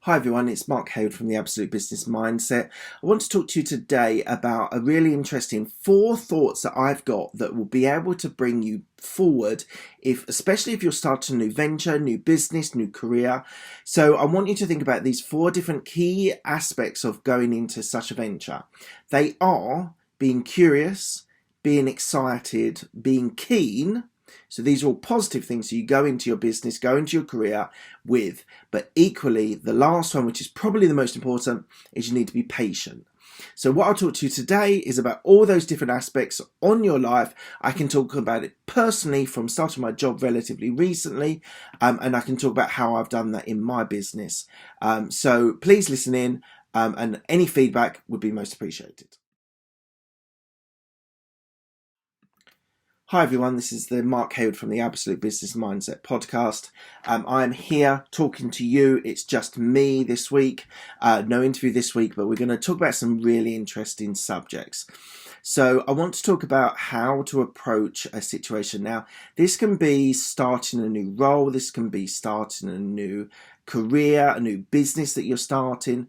Hi everyone, it's Mark Howard from the Absolute Business Mindset. I want to talk to you today about a really interesting 4 thoughts that I've got that will be able to bring you forward, especially if you're starting a new venture, new business, new career. So I want you to think about these 4 different key aspects of going into such a venture. They are being curious, being excited, being keen. So these are all positive things. So you go into your business, go into your career with, but equally the last one, which is probably the most important, is you need to be patient. So what I'll talk to you today is about all those different aspects on your life. I can talk about it personally from starting my job relatively recently, and I can talk about how I've done that in my business. So please listen in, and any feedback would be most appreciated. Hi everyone, this is the Mark Howard from the Absolute Business Mindset podcast. I'm here talking to you. It's just me this week, no interview this week, but we're going to talk about some really interesting subjects. So I want to talk about how to approach a situation. Now, this can be starting a new role, this can be starting a new career, a new business that you're starting.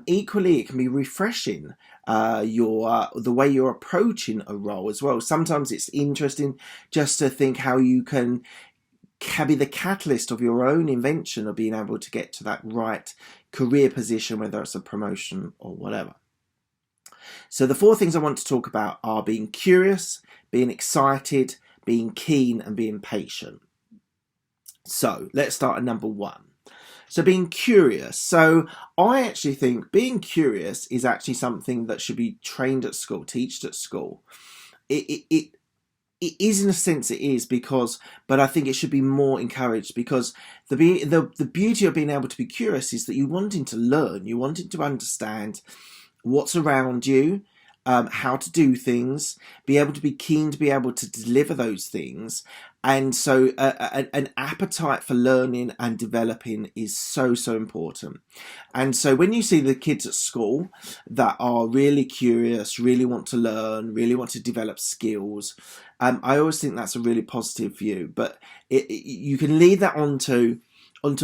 Equally, it can be refreshing the way you're approaching a role as well. Sometimes it's interesting just to think how you can be the catalyst of your own invention of being able to get to that right career position, whether it's a promotion or whatever. So the 4 things I want to talk about are being curious, being excited, being keen, and being patient. So let's start at number 1. So being curious. So I actually think being curious is actually something that should be trained at school, taught at school. It is, in a sense, it is, but I think it should be more encouraged, because the beauty of being able to be curious is that you're wanting to learn, you're wanting to understand what's around you, how to do things, be able to be keen to be able to deliver those things. And so an appetite for learning and developing is so important. And so when you see the kids at school that are really curious, really want to learn, really want to develop skills, I always think that's a really positive view. But you can lead that onto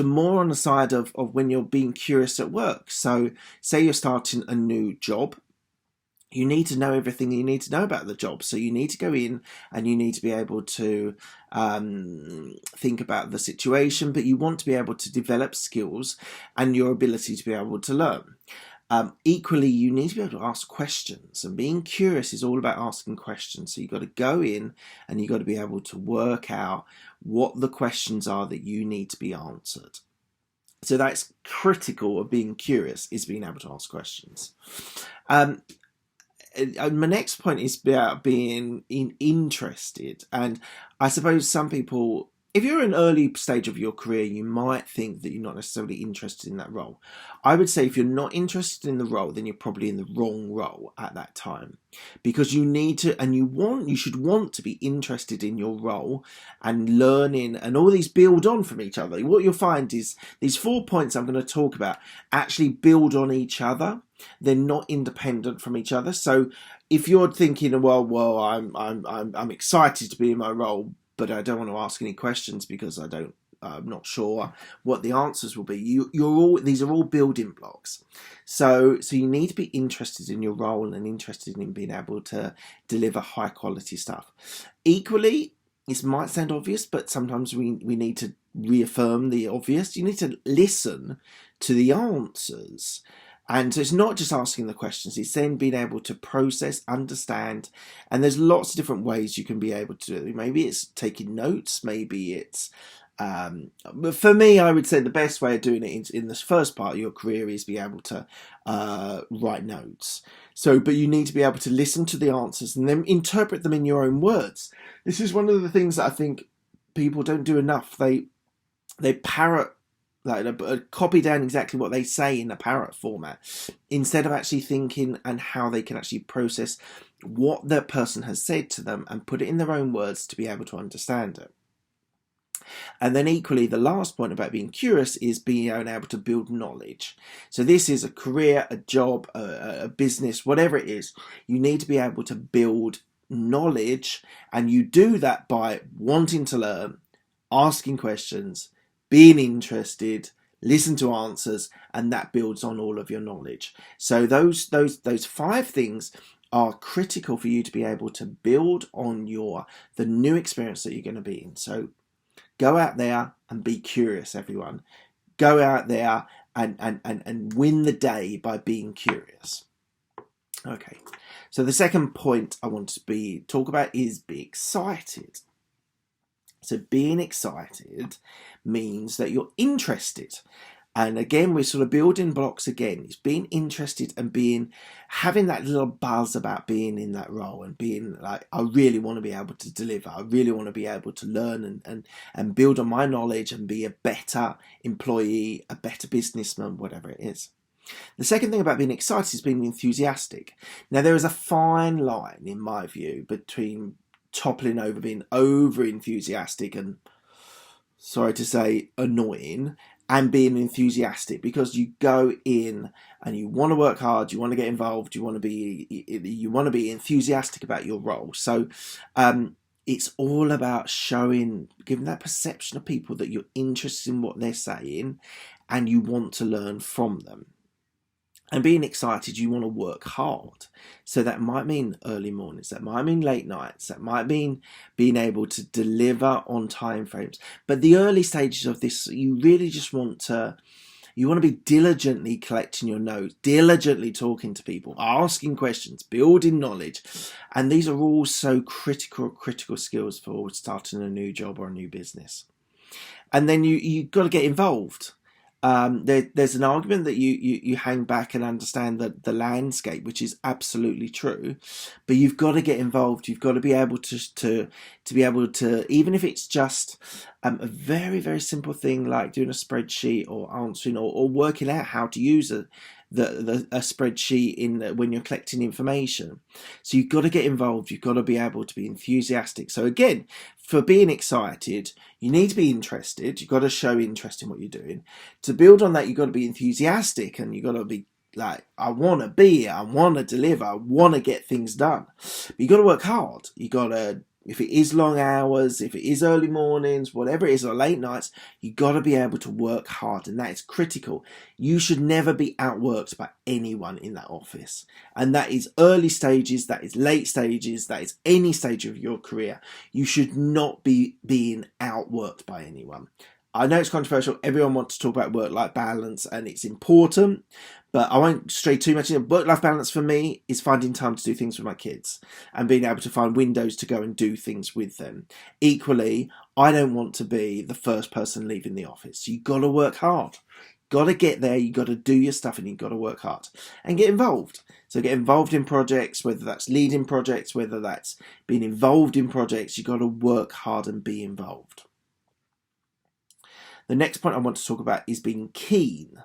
more on the side of when you're being curious at work. So say you're starting a new job, you need to know everything you need to know about the job. So you need to go in and you need to be able to think about the situation, but you want to be able to develop skills and your ability to be able to learn. Equally, you need to be able to ask questions, and being curious is all about asking questions. So you've got to go in and you've got to be able to work out what the questions are that you need to be answered. So that's critical of being curious, is being able to ask questions. My next point is about being interested, and I suppose some people, if you're in an early stage of your career, you might think that you're not necessarily interested in that role. I would say if you're not interested in the role, then you're probably in the wrong role at that time, because you need to, and you should want to be interested in your role and learning, and all these build on from each other. What you'll find is these 4 points I'm going to talk about actually build on each other. They're not independent from each other. So if you're thinking, well, I'm excited to be in my role, but I don't want to ask any questions because I'm not sure what the answers will be. These are all building blocks. So you need to be interested in your role and interested in being able to deliver high quality stuff. Equally, this might sound obvious, but sometimes we need to reaffirm the obvious. You need to listen to the answers. And so it's not just asking the questions, it's then being able to process, understand, and there's lots of different ways you can be able to do it. Maybe it's taking notes, maybe it's, but for me, I would say the best way of doing it in this first part of your career is be able to write notes. So, but you need to be able to listen to the answers and then interpret them in your own words. This is one of the things that I think people don't do enough. They parrot, copy down exactly what they say in a parrot format, instead of actually thinking and how they can actually process what the person has said to them and put it in their own words to be able to understand it. And then equally, the last point about being curious is being able to build knowledge. So this is a career, a job, a business, whatever it is, you need to be able to build knowledge, and you do that by wanting to learn, asking questions, being interested, listen to answers, and that builds on all of your knowledge. So those 5 things are critical for you to be able to build on the new experience that you're going to be in. So go out there and be curious, everyone. Go out there and win the day by being curious. Okay, so the second point I want to talk about is be excited. So being excited means that you're interested. And again, we're sort of building blocks again. It's being interested and having that little buzz about being in that role and being like, I really want to be able to deliver. I really want to be able to learn and build on my knowledge and be a better employee, a better businessman, whatever it is. The second thing about being excited is being enthusiastic. Now, there is a fine line, in my view, between toppling over, being over enthusiastic and, sorry to say, annoying, and being enthusiastic, because you go in and you want to work hard, you want to get involved, you want to be enthusiastic about your role. So it's all about giving that perception of people that you're interested in what they're saying and you want to learn from them. And being excited, you want to work hard. So that might mean early mornings, that might mean late nights, that might mean being able to deliver on time frames. But the early stages of this, you really just want to be diligently collecting your notes, diligently talking to people, asking questions, building knowledge. And these are all so critical skills for starting a new job or a new business. And then you've got to get involved. There's an argument that you hang back and understand the landscape, which is absolutely true, but you've got to get involved. You've got to be able to be able to, even if it's just a very, very simple thing like doing a spreadsheet or answering or working out how to use a spreadsheet when you're collecting information. So you've got to get involved. You've got to be able to be enthusiastic. So again, for being excited, you need to be interested. You've got to show interest in what you're doing. To build on that, you've got to be enthusiastic, and you've got to be like, I want to be here, I want to deliver, I want to get things done. But you've got to work hard. You've got to, if it is long hours, if it is early mornings, whatever it is, or late nights, you've got to be able to work hard, and that is critical. You should never be outworked by anyone in that office. And that is early stages, that is late stages, that is any stage of your career. You should not be being outworked by anyone. I know it's controversial. Everyone wants to talk about work-life balance, and it's important, but I won't stray too much into work-life balance. For me, is finding time to do things with my kids and being able to find windows to go and do things with them. Equally, I don't want to be the first person leaving the office. You've got to work hard. Got to get there. You've got to do your stuff, and you've got to work hard and get involved. So get involved in projects, whether that's leading projects, whether that's being involved in projects. You've got to work hard and be involved. The next point I want to talk about is being keen.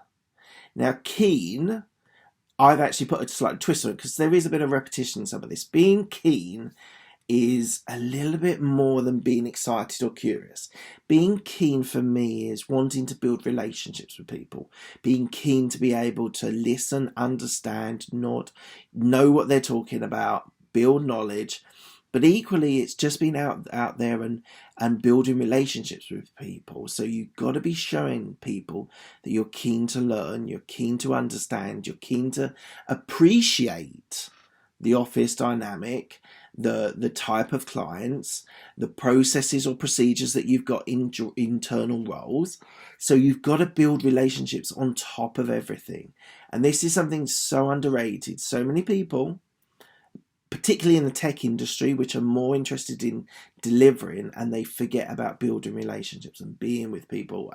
Now, keen, I've actually put a slight twist on it because there is a bit of repetition in some of this. Being keen is a little bit more than being excited or curious. Being keen for me is wanting to build relationships with people. Being keen to be able to listen, understand, know what they're talking about, build knowledge. But equally, it's just being out there and building relationships with people. So you've got to be showing people that you're keen to learn, you're keen to understand, you're keen to appreciate the office dynamic, the type of clients, the processes or procedures that you've got in internal roles. So you've got to build relationships on top of everything. And this is something so underrated. So many people, particularly in the tech industry, which are more interested in delivering, and they forget about building relationships and being with people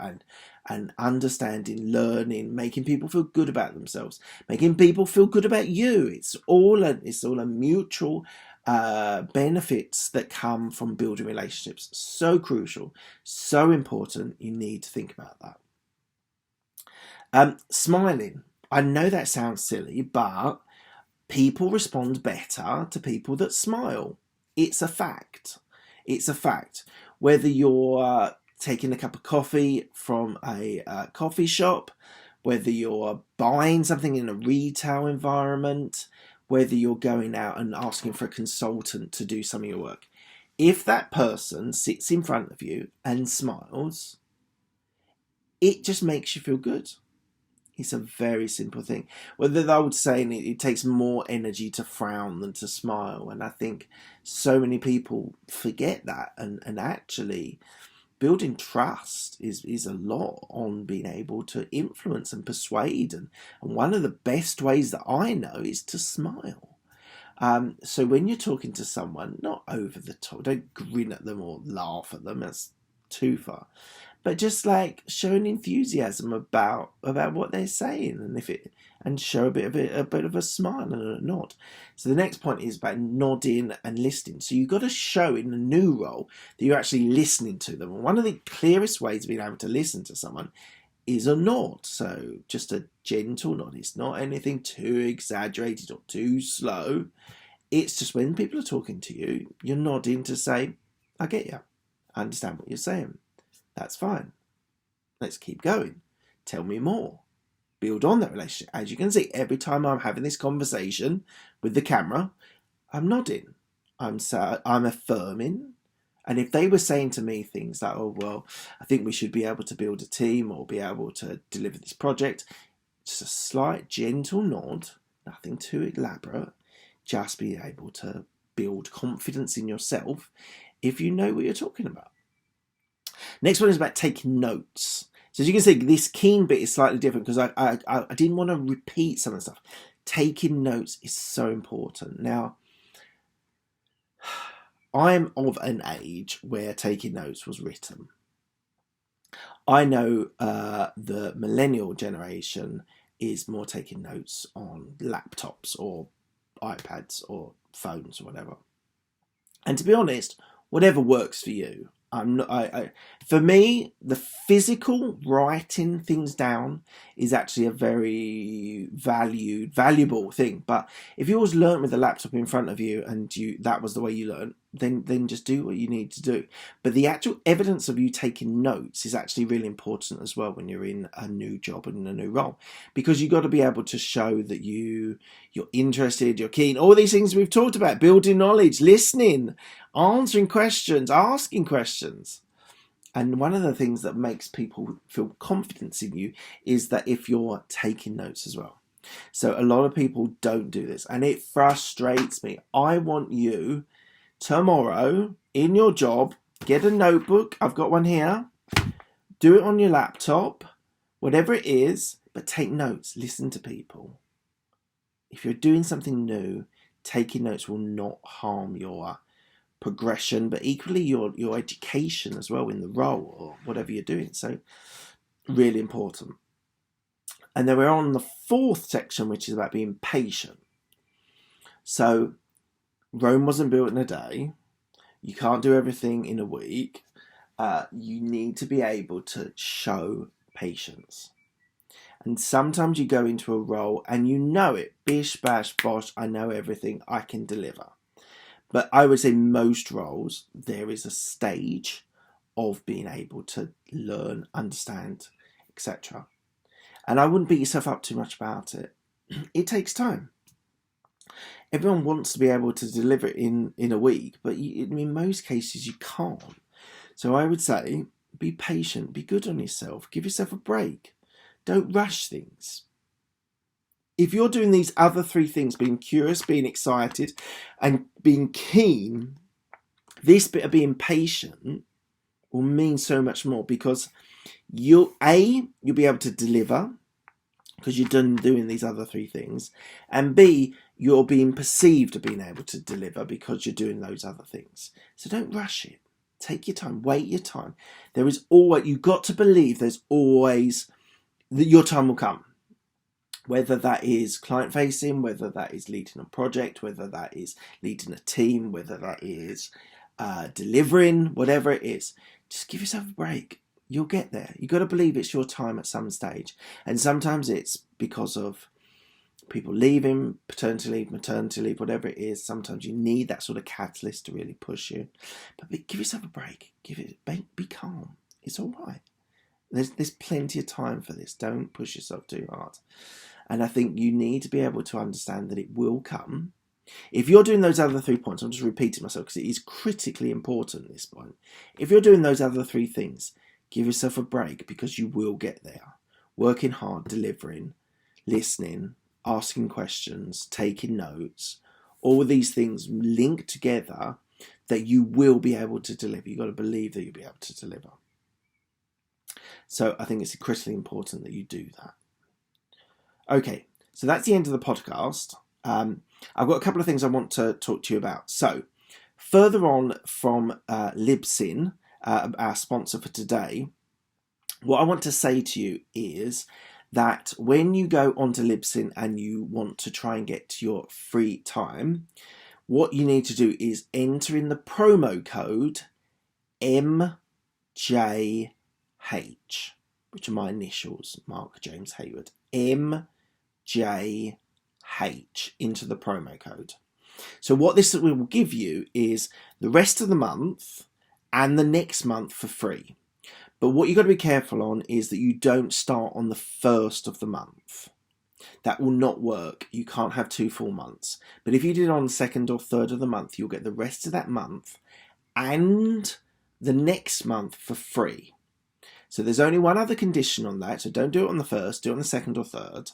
and understanding, learning, making people feel good about themselves, making people feel good about you. It's all a mutual benefits that come from building relationships. So crucial, so important. You need to think about that. Smiling. I know that sounds silly, but people respond better to people that smile. It's a fact. It's a fact. Whether you're taking a cup of coffee from a coffee shop, whether you're buying something in a retail environment, whether you're going out and asking for a consultant to do some of your work. If that person sits in front of you and smiles, it just makes you feel good. It's a very simple thing. Well, the old saying, it takes more energy to frown than to smile. And I think so many people forget that. And actually, building trust is a lot on being able to influence and persuade. And one of the best ways that I know is to smile. So when you're talking to someone, not over the top, don't grin at them or laugh at them. That's too far. But just like showing enthusiasm about what they're saying, and show a bit of a smile and a nod. So the next point is about nodding and listening. So you've got to show in the new role that you're actually listening to them. And one of the clearest ways of being able to listen to someone is a nod. So just a gentle nod. It's not anything too exaggerated or too slow. It's just when people are talking to you, you're nodding to say, I get you. I understand what you're saying. That's fine. Let's keep going. Tell me more. Build on that relationship. As you can see, every time I'm having this conversation with the camera, I'm nodding. I'm affirming. And if they were saying to me things like, oh, well, I think we should be able to build a team or be able to deliver this project, just a slight gentle nod, nothing too elaborate, just be able to build confidence in yourself if you know what you're talking about. Next one is about taking notes. So as you can see, this keen bit is slightly different because I didn't want to repeat some of the stuff. Taking notes is so important. Now, I'm of an age where taking notes was written. I know the millennial generation is more taking notes on laptops or iPads or phones or whatever. And to be honest, whatever works for you. For me, the physical writing things down is actually a very valuable thing. But if you always learn with a laptop in front of you and that was the way you learn, then just do what you need to do. But the actual evidence of you taking notes is actually really important as well when you're in a new job and in a new role, because you've got to be able to show that you're interested, you're keen, all these things we've talked about, building knowledge, listening, answering questions, asking questions. And one of the things that makes people feel confidence in you is that if you're taking notes as well. So a lot of people don't do this and it frustrates me. I want you tomorrow in your job, get a notebook. I've got one here. Do it on your laptop, whatever it is, but take notes. Listen to people. If you're doing something new, taking notes will not harm your progression, but equally your education as well in the role or whatever you're doing. So really important. And then we're on the fourth section, which is about being patient. So Rome wasn't built in a day. You can't do everything in a week. You need to be able to show patience. And sometimes you go into a role and you know it. Bish, bash, bosh, I know everything, I can deliver. But I would say most roles, there is a stage of being able to learn, understand, etc. And I wouldn't beat yourself up too much about it. It takes time. Everyone wants to be able to deliver it in a week, but in most cases you can't. So I would say be patient, be good on yourself, give yourself a break. Don't rush things. If you're doing these other three things, being curious, being excited, and being keen, this bit of being patient will mean so much more, because you'll be able to deliver because you're done doing these other three things, and B, you're being perceived of being able to deliver because you're doing those other things. So don't rush it. Take your time. Wait your time. There is always, you've got to believe there's always, that your time will come. Whether that is client facing, whether that is leading a project, whether that is leading a team, whether that is delivering, whatever it is, just give yourself a break. You'll get there. You've got to believe it's your time at some stage. And sometimes it's because of people leaving, paternity leave, maternity leave, whatever it is. Sometimes you need that sort of catalyst to really push you. But give yourself a break. Be calm. It's all right. There's plenty of time for this. Don't push yourself too hard. And I think you need to be able to understand that it will come. If you're doing those other 3 points, I'm just repeating myself because it is critically important at this point. If you're doing those other 3 things, Give yourself a break, because you will get there. Working hard, delivering, listening, asking questions, taking notes, all these things link together that you will be able to deliver. You've got to believe that you'll be able to deliver. So I think it's critically important that you do that. Okay, so that's the end of the podcast. I've got a couple of things I want to talk to you about. So further on from Libsyn, our sponsor for today, what I want to say to you is that when you go onto Libsyn and you want to try and get to your free time, what you need to do is enter in the promo code MJH, which are my initials, Mark James Hayward, MJH, into the promo code. So what this will give you is the rest of the month and the next month for free. But what you've got to be careful on is that you don't start on the first of the month. That will not work. You can't have 2 full months. But if you did it on the second or third of the month, you'll get the rest of that month and the next month for free. So there's only one other condition on that. So don't do it on the first, do it on the second or third.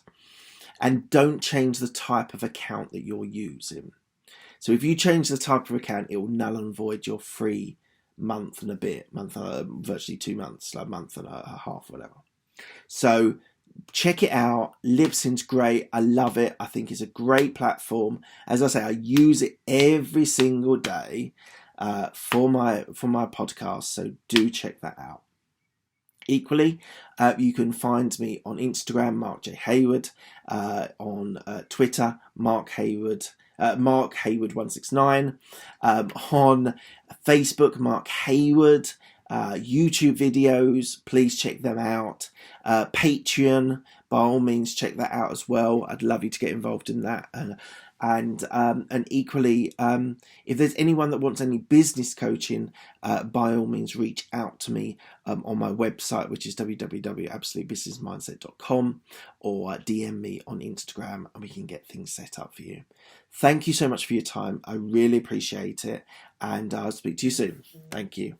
And don't change the type of account that you're using. So if you change the type of account, it will null and void your free month and a bit, virtually 2 months, like a month and a half, whatever. So check it out. Libsyn's great. I love it. I think it's a great platform. As I say, I use it every single day for my podcast. So do check that out. Equally, you can find me on Instagram, Mark J. Hayward, on Twitter, Mark Hayward 169, on Facebook, Mark Hayward, YouTube videos, please check them out. Patreon, by all means, check that out as well. I'd love you to get involved in that. And equally, if there's anyone that wants any business coaching, by all means reach out to me on my website, which is www.absolutebusinessmindset.com, or DM me on Instagram and we can get things set up for you. Thank you so much for your time. I really appreciate it, and I'll speak to you soon. Thank you.